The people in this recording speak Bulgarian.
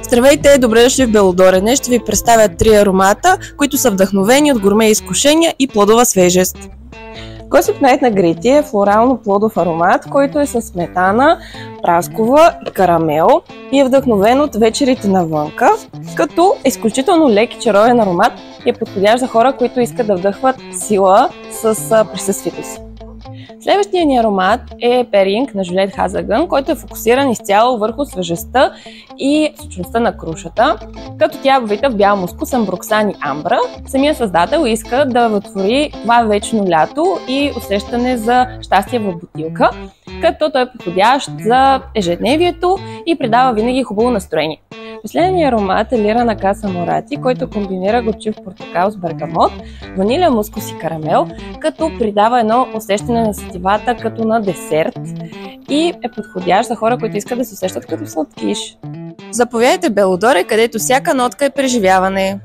Здравейте, добре дошли в Белодоре. Днес ще ви представя 3 аромата, които са вдъхновени от гурме изкушения и плодова свежест. Gossip Night на Грети е флорално-плодов аромат, който е с сметана, праскова и карамел и е вдъхновен от вечерите навънка, като е изключително лек и чаровен аромат и е подходящ за хора, които искат да вдъхват сила с присъствието си. Следващия ни аромат е Перинг на Жюлет Хазагън, който е фокусиран изцяло върху свежестта и сочността на крушата, като тя е обвита в бял мускус, амброксан и амбра. Самият създател иска да вътвори това вечно лято и усещане за щастие в бутилка, като той е подходящ за ежедневието и придава винаги хубаво настроение. Последният аромат е Лира на Каса Морати, който комбинира горчив портокал с бергамот, ванилия, мускус и карамел, като придава едно усещане на сетивата като на десерт и е подходящ за хора, които искат да се усещат като сладкиш. Заповядайте в Белодоре, където всяка нотка е преживяване.